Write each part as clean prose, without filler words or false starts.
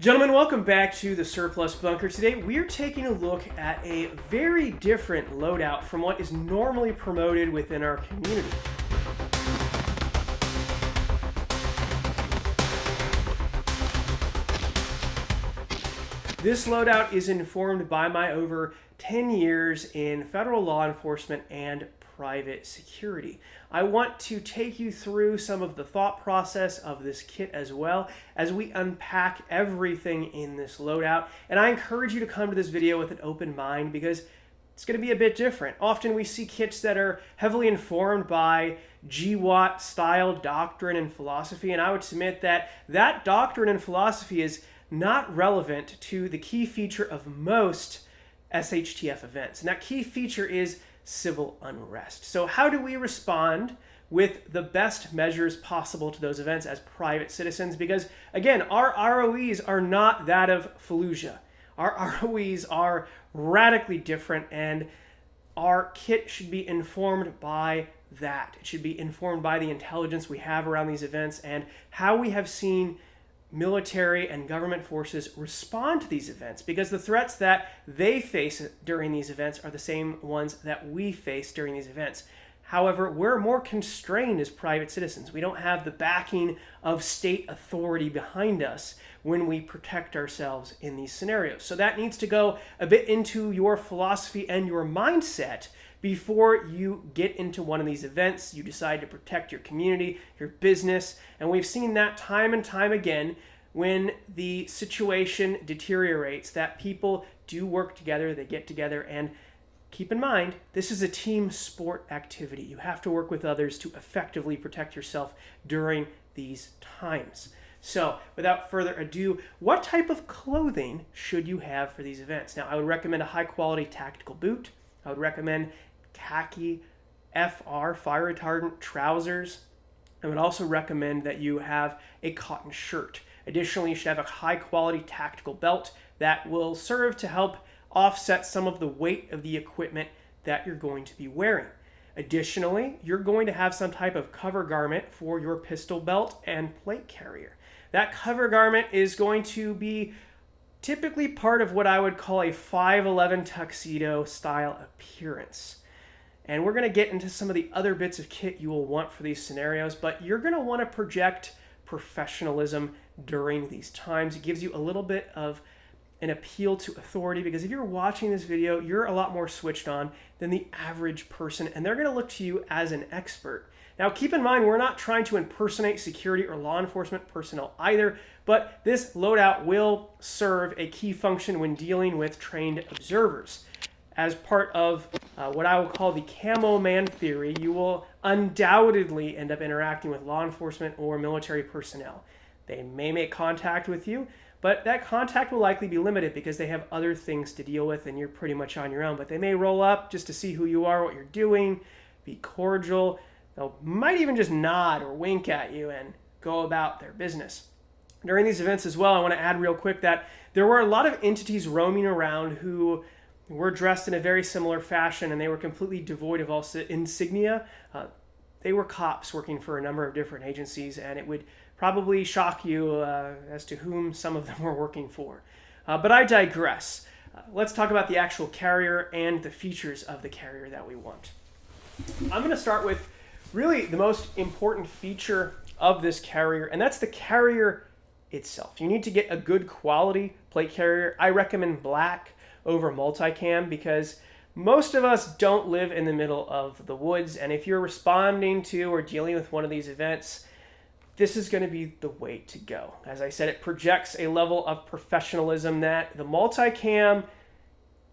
Gentlemen, welcome back to the Surplus Bunker. Today we're taking a look at a very different loadout from what is normally promoted within our community. This loadout is informed by my over 10 years in federal law enforcement and private security. I want to take you through some of the thought process of this kit as well as we unpack everything in this loadout. And I encourage you to come to this video with an open mind because it's going to be a bit different. Often we see kits that are heavily informed by GWAT style doctrine and philosophy, and I would submit that that doctrine and philosophy is not relevant to the key feature of most SHTF events. And that key feature is civil unrest. So how do we respond with the best measures possible to those events as private citizens? Because again, our ROEs are not that of Fallujah. Our ROEs are radically different, and our kit should be informed by that. It should be informed by the intelligence we have around these events and how we have seen military and government forces respond to these events, because the threats that they face during these events are the same ones that we face during these events. However, we're more constrained as private citizens. We don't have the backing of state authority behind us when we protect ourselves in these scenarios. So that needs to go a bit into your philosophy and your mindset before you get into one of these events. You decide to protect your community, your business, and we've seen that time and time again when the situation deteriorates, that people do work together, they get together, and keep in mind, this is a team sport activity. You have to work with others to effectively protect yourself during these times. So, without further ado, what type of clothing should you have for these events? Now, I would recommend a high-quality tactical boot. I would recommend khaki FR, fire retardant trousers. I would also recommend that you have a cotton shirt. Additionally, you should have a high-quality tactical belt that will serve to help offset some of the weight of the equipment that you're going to be wearing. Additionally, you're going to have some type of cover garment for your pistol belt and plate carrier. That cover garment is going to be typically part of what I would call a 511 tuxedo style appearance. And we're going to get into some of the other bits of kit you will want for these scenarios, but you're going to want to project professionalism during these times. It gives you a little bit of an appeal to authority, because if you're watching this video, you're a lot more switched on than the average person, and they're going to look to you as an expert. Now, keep in mind, we're not trying to impersonate security or law enforcement personnel either, but this loadout will serve a key function when dealing with trained observers. As part of what I will call the camo man theory, you will undoubtedly end up interacting with law enforcement or military personnel. They may make contact with you, but that contact will likely be limited because they have other things to deal with and you're pretty much on your own. But they may roll up just to see who you are, what you're doing, be cordial. They might even just nod or wink at you and go about their business. During these events as well, I want to add real quick that there were a lot of entities roaming around who were dressed in a very similar fashion, and they were completely devoid of all insignia. They were cops working for a number of different agencies, and it would probably shock you as to whom some of them were working for. But I digress. Let's talk about the actual carrier and the features of the carrier that we want. I'm going to start with really the most important feature of this carrier, and that's the carrier itself. You need to get a good quality plate carrier. I recommend black over multicam because most of us don't live in the middle of the woods, and if you're responding to or dealing with one of these events, this is going to be the way to go. As I said, it projects a level of professionalism that the multicam,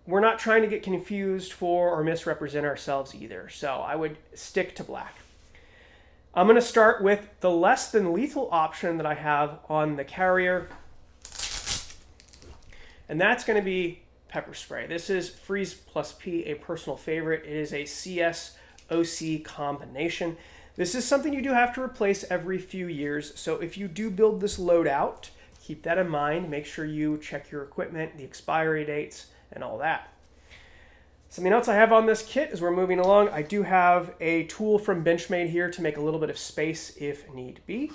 we're not trying to get confused for or misrepresent ourselves either. So I would stick to black. I'm going to start with the less than lethal option that I have on the carrier, and that's going to be pepper spray. This is Freeze Plus P, a personal favorite. It is a CS-OC combination. This is something you do have to replace every few years, so if you do build this loadout, keep that in mind. Make sure you check your equipment, the expiry dates, and all that. Something else I have on this kit as we're moving along, I do have a tool from Benchmade here to make a little bit of space if need be.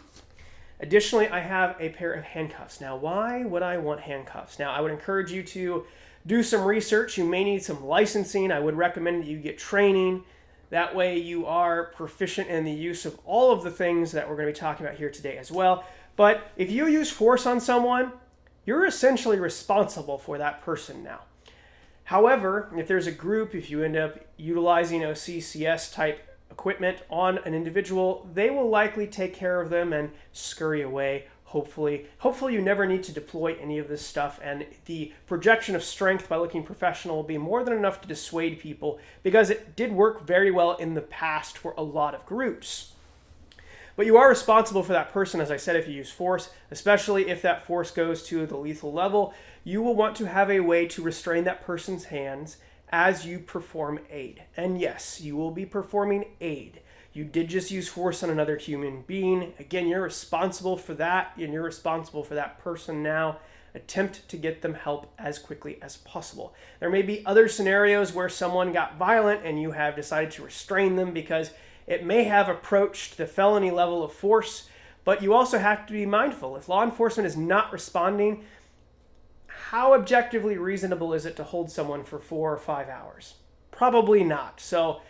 Additionally, I have a pair of handcuffs. Now, why would I want handcuffs? Now, I would encourage you to do some research. You may need some licensing. I would recommend that you get training. That way you are proficient in the use of all of the things that we're going to be talking about here today as well. But if you use force on someone, you're essentially responsible for that person now. However, if there's a group, if you end up utilizing OCCS type equipment on an individual, they will likely take care of them and scurry away. Hopefully you never need to deploy any of this stuff, and the projection of strength by looking professional will be more than enough to dissuade people, because it did work very well in the past for a lot of groups. But you are responsible for that person, as I said, if you use force, especially if that force goes to the lethal level. You will want to have a way to restrain that person's hands as you perform aid. And yes, you will be performing aid. You did just use force on another human being. Again, you're responsible for that, and you're responsible for that person now. Attempt to get them help as quickly as possible. There may be other scenarios where someone got violent and you have decided to restrain them because it may have approached the felony level of force, but you also have to be mindful. If law enforcement is not responding, how objectively reasonable is it to hold someone for 4 or 5 hours? Probably not. So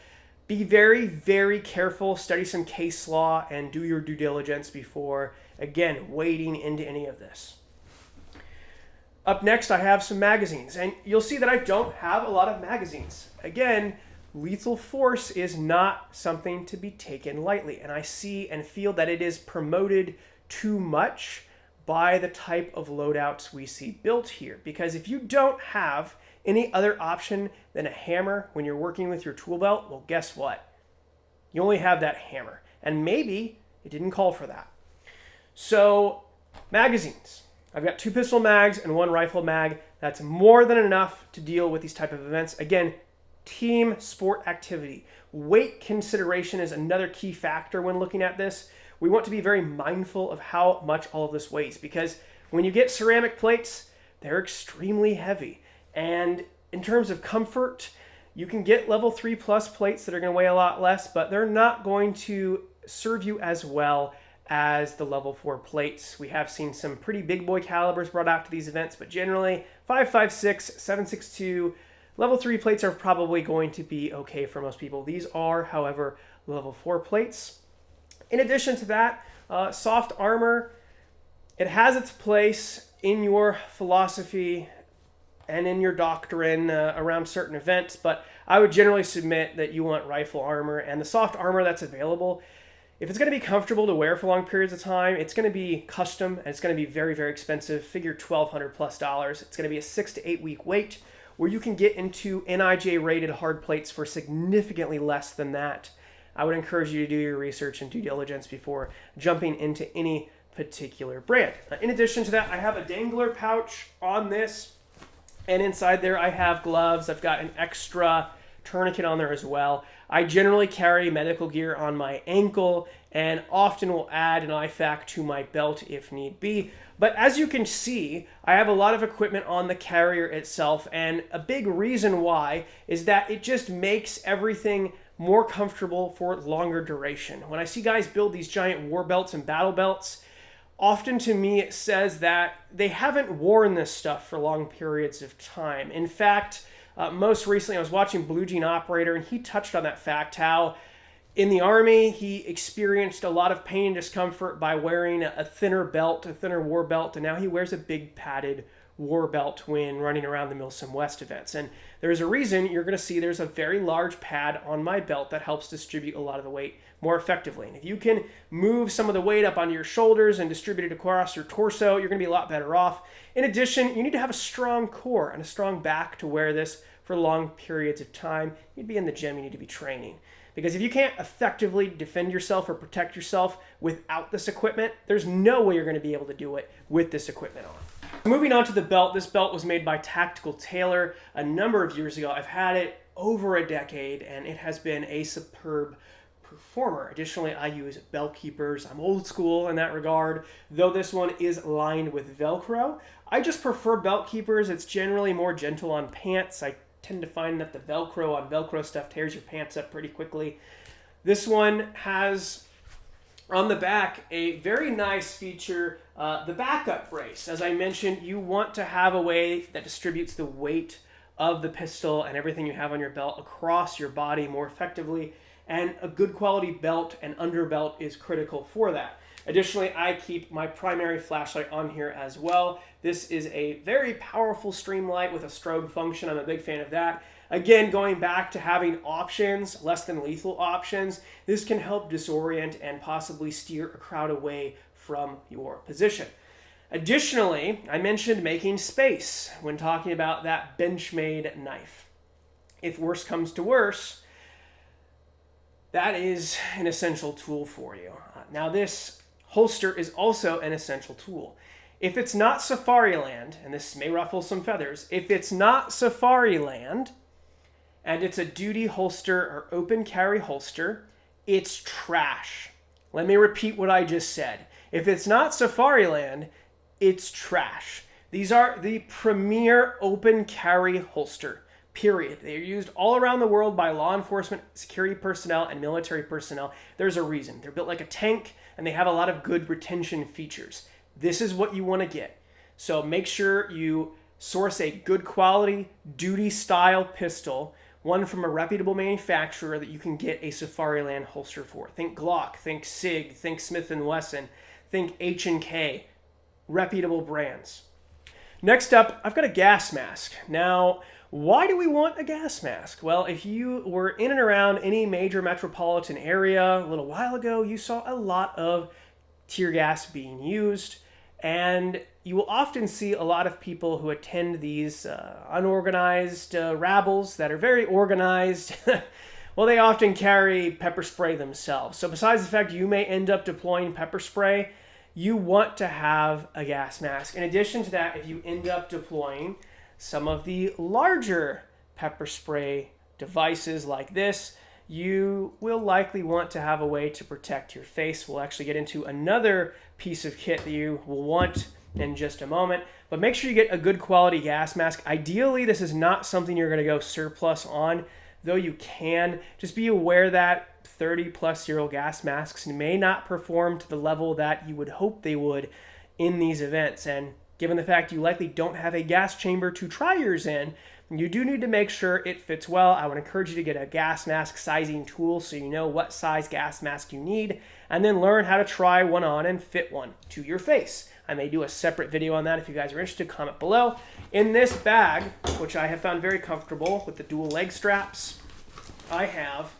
be very, very careful, study some case law, and do your due diligence before, again, wading into any of this. Up next, I have some magazines, and you'll see that I don't have a lot of magazines. Again, lethal force is not something to be taken lightly, and I see and feel that it is promoted too much by the type of loadouts we see built here. Because if you don't have any other option than a hammer when you're working with your tool belt, well, guess what? You only have that hammer, and maybe it didn't call for that. So, magazines. I've got 2 pistol mags and 1 rifle mag. That's more than enough to deal with these type of events. Again, team sport activity. Weight consideration is another key factor when looking at this. We want to be very mindful of how much all of this weighs, because when you get ceramic plates, they're extremely heavy. And in terms of comfort, you can get level 3 plus plates that are going to weigh a lot less, but they're not going to serve you as well as the level 4 plates. We have seen some pretty big boy calibers brought out to these events, but generally 5.56, 7.62, level 3 plates are probably going to be okay for most people. These are, however, level 4 plates. In addition to that, soft armor, it has its place in your philosophy and in your doctrine around certain events, but I would generally submit that you want rifle armor, and the soft armor that's available, if it's going to be comfortable to wear for long periods of time, it's going to be custom, and it's going to be very, very expensive. Figure $1,200 plus. It's going to be a 6 to 8 week wait, where you can get into NIJ rated hard plates for significantly less than that. I would encourage you to do your research and due diligence before jumping into any particular brand. In addition to that, I have a dangler pouch on this, and inside there I have gloves. I've got an extra tourniquet on there as well. I generally carry medical gear on my ankle and often will add an IFAK to my belt if need be. But as you can see, I have a lot of equipment on the carrier itself, and a big reason why is that it just makes everything more comfortable for longer duration. When I see guys build these giant war belts and battle belts, often to me it says that they haven't worn this stuff for long periods of time. In fact, most recently I was watching Blue Jean Operator, and he touched on that fact, how in the Army he experienced a lot of pain and discomfort by wearing a thinner belt, a thinner war belt, and now he wears a big padded war belt when running around the Milsim West events. And there's a reason you're going to see there's a very large pad on my belt that helps distribute a lot of the weight more effectively. And if you can move some of the weight up onto your shoulders and distribute it across your torso, you're going to be a lot better off. In addition, you need to have a strong core and a strong back to wear this for long periods of time. You'd be in the gym, you need to be training. Because if you can't effectively defend yourself or protect yourself without this equipment, there's no way you're going to be able to do it with this equipment on. Moving on to the belt, this belt was made by Tactical Tailor a number of years ago. I've had it over a decade, and it has been a superb performer. Additionally, I use belt keepers. I'm old school in that regard, though this one is lined with Velcro. I just prefer belt keepers. It's generally more gentle on pants. I tend to find that the Velcro on Velcro stuff tears your pants up pretty quickly. This one has On the back, a very nice feature, the backup brace. As I mentioned, you want to have a way that distributes the weight of the pistol and everything you have on your belt across your body more effectively, and a good quality belt and underbelt is critical for that. Additionally, I keep my primary flashlight on here as well. This is a very powerful stream light with a strobe function. I'm a big fan of that. Again, going back to having options, less than lethal options, this can help disorient and possibly steer a crowd away from your position. Additionally, I mentioned making space when talking about that Benchmade knife. If worse comes to worse, that is an essential tool for you. Now, this holster is also an essential tool. If it's not Safariland, and this may ruffle some feathers, if it's not Safariland, and it's a duty holster or open carry holster, it's trash. Let me repeat what I just said. If it's not Safariland, it's trash. These are the premier open carry holster, period. They are used all around the world by law enforcement, security personnel, and military personnel. There's a reason. They're built like a tank, and they have a lot of good retention features. This is what you want to get. So make sure you source a good quality, duty style pistol, one from a reputable manufacturer that you can get a Safariland holster for. Think Glock, think SIG, think Smith & Wesson, think H&K, reputable brands. Next up, I've got a gas mask. Now, why do we want a gas mask? Well, if you were in and around any major metropolitan area a little while ago, you saw a lot of tear gas being used, and you will often see a lot of people who attend these unorganized rabbles that are very organized. Well, they often carry pepper spray themselves. So besides the fact you may end up deploying pepper spray, you want to have a gas mask. In addition to that, if you end up deploying some of the larger pepper spray devices like this, you will likely want to have a way to protect your face. We'll actually get into another piece of kit that you will want in just a moment, but make sure you get a good quality gas mask. Ideally, this is not something you're going to go surplus on, though you can. Just be aware that 30-plus-year-old gas masks may not perform to the level that you would hope they would in these events, and given the fact you likely don't have a gas chamber to try yours in, you do need to make sure it fits well. I would encourage you to get a gas mask sizing tool so you know what size gas mask you need, and then learn how to try one on and fit one to your face. I may do a separate video on that. If you guys are interested, comment below. In this bag, which I have found very comfortable with the dual leg straps, I have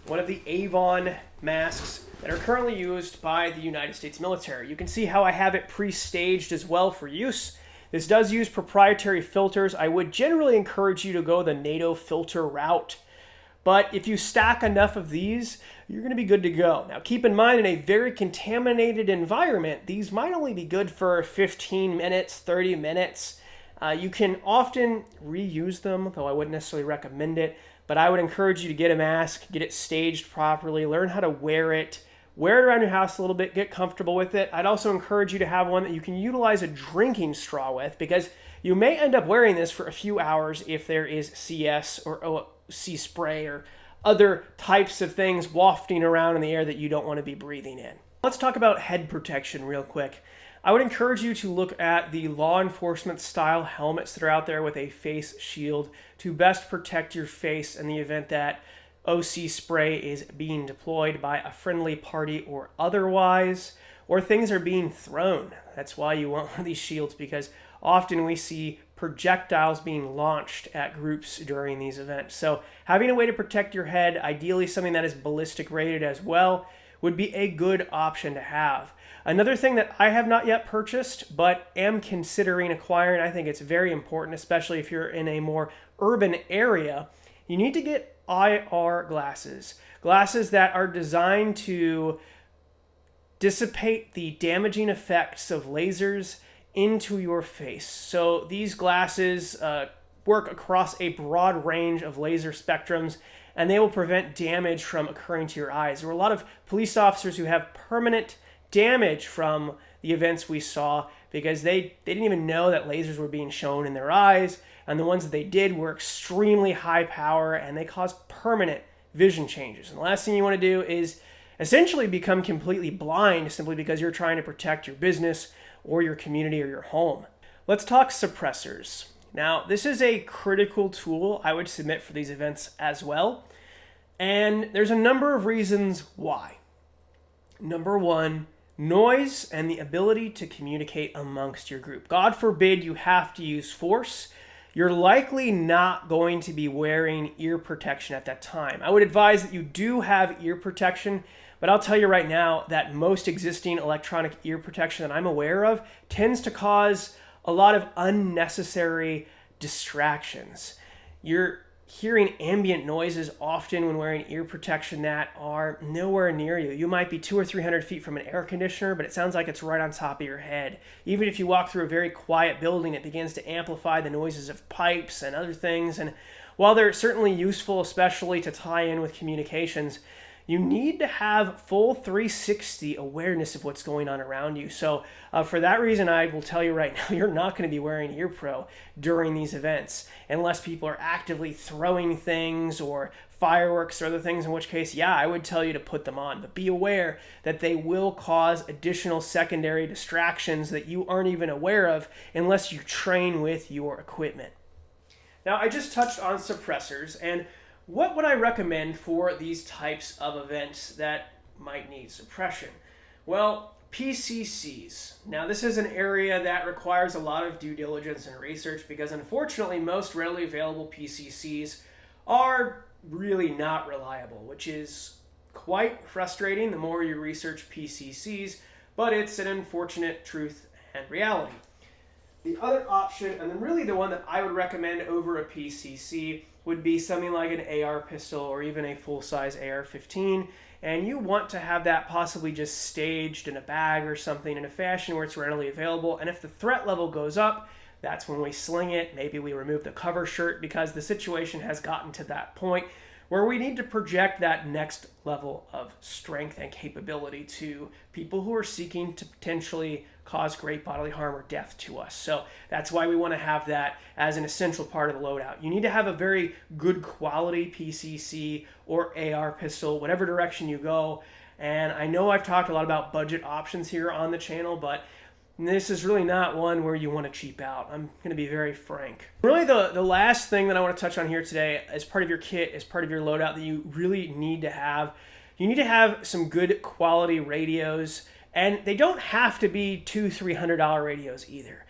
one of the Avon masks that are currently used by the United States military. You can see how I have it pre-staged as well for use. This does use proprietary filters. I would generally encourage you to go the NATO filter route, but if you stack enough of these, you're going to be good to go. Now, keep in mind, in a very contaminated environment, these might only be good for 15 minutes, 30 minutes. You can often reuse them, though I wouldn't necessarily recommend it, but I would encourage you to get a mask, get it staged properly, learn how to wear it around your house a little bit, get comfortable with it. I'd also encourage you to have one that you can utilize a drinking straw with, because you may end up wearing this for a few hours if there is CS or OC spray or other types of things wafting around in the air that you don't want to be breathing in. Let's talk about head protection real quick. I would encourage you to look at the law enforcement style helmets that are out there with a face shield to best protect your face in the event that OC spray is being deployed by a friendly party or otherwise, or things are being thrown. That's why you want one of these shields, because often we see projectiles being launched at groups during these events. So having a way to protect your head, ideally something that is ballistic rated as well, would be a good option to have. Another thing that I have not yet purchased, but am considering acquiring, I think it's very important, especially if you're in a more urban area, you need to get IR glasses. Glasses that are designed to dissipate the damaging effects of lasers into your face. So these glasses work across a broad range of laser spectrums, and they will prevent damage from occurring to your eyes. There were a lot of police officers who have permanent damage from the events we saw because they didn't even know that lasers were being shown in their eyes, and the ones that they did were extremely high power, and they caused permanent vision changes. And the last thing you want to do is essentially become completely blind simply because you're trying to protect your business or your community or your home. Let's talk suppressors. Now, this is a critical tool I would submit for these events as well. And there's a number of reasons why. Number one, noise and the ability to communicate amongst your group. God forbid you have to use force. You're likely not going to be wearing ear protection at that time. I would advise that you do have ear protection, but I'll tell you right now that most existing electronic ear protection that I'm aware of tends to cause a lot of unnecessary distractions. You're hearing ambient noises often when wearing ear protection that are nowhere near you. You might be 200 or 300 feet from an air conditioner, but it sounds like it's right on top of your head. Even if you walk through a very quiet building, it begins to amplify the noises of pipes and other things. And while they're certainly useful, especially to tie in with communications, you need to have full 360 awareness of what's going on around you. So for that reason, I will tell you right now, you're not going to be wearing Ear Pro during these events unless people are actively throwing things or fireworks or other things, in which case, yeah, I would tell you to put them on. But be aware that they will cause additional secondary distractions that you aren't even aware of unless you train with your equipment. Now, I just touched on suppressors, and what would I recommend for these types of events that might need suppression? Well, PCCs. Now, this is an area that requires a lot of due diligence and research because, unfortunately, most readily available PCCs are really not reliable, which is quite frustrating the more you research PCCs, but it's an unfortunate truth and reality. The other option, and then really the one that I would recommend over a PCC, would be something like an AR pistol or even a full-size AR-15, and you want to have that possibly just staged in a bag or something in a fashion where it's readily available. And if the threat level goes up, that's when we sling it. Maybe we remove the cover shirt because the situation has gotten to that point where we need to project that next level of strength and capability to people who are seeking to potentially cause great bodily harm or death to us. So that's why we want to have that as an essential part of the loadout. You need to have a very good quality PCC or AR pistol, whatever direction you go. And I know I've talked a lot about budget options here on the channel, but this is really not one where you want to cheap out. I'm going to be very frank. Really, the last thing that I want to touch on here today as part of your kit, as part of your loadout that you really need to have, you need to have some good quality radios, and they don't have to be $200-300 radios either.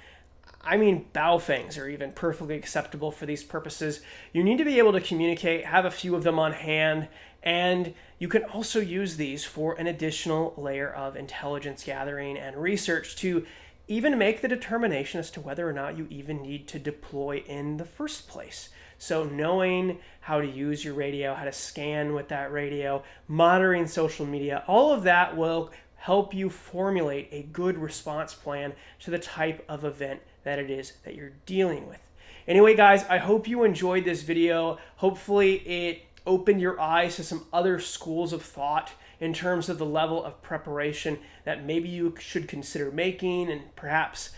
I mean, Baofangs are even perfectly acceptable for these purposes. You need to be able to communicate, have a few of them on hand, and you can also use these for an additional layer of intelligence gathering and research to even make the determination as to whether or not you even need to deploy in the first place. So knowing how to use your radio, how to scan with that radio, monitoring social media, all of that will help you formulate a good response plan to the type of event that it is that you're dealing with. Anyway, guys, I hope you enjoyed this video. Hopefully it opened your eyes to some other schools of thought in terms of the level of preparation that maybe you should consider making, and perhaps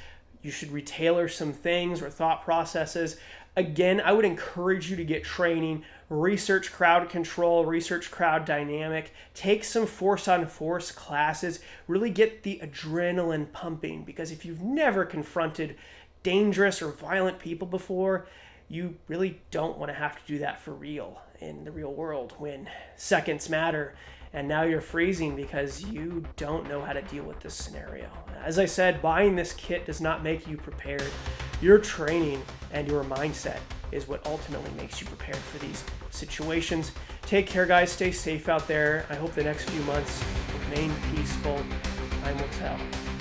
you should retailor some things or thought processes. Again, I would encourage you to get training, research crowd control, research crowd dynamic, take some force-on-force classes, really get the adrenaline pumping, because if you've never confronted dangerous or violent people before, you really don't want to have to do that for real in the real world when seconds matter and now you're freezing because you don't know how to deal with this scenario. As I said, buying this kit does not make you prepared. Your training and your mindset is what ultimately makes you prepared for these situations. Take care, guys. Stay safe out there. I hope the next few months remain peaceful. Time will tell.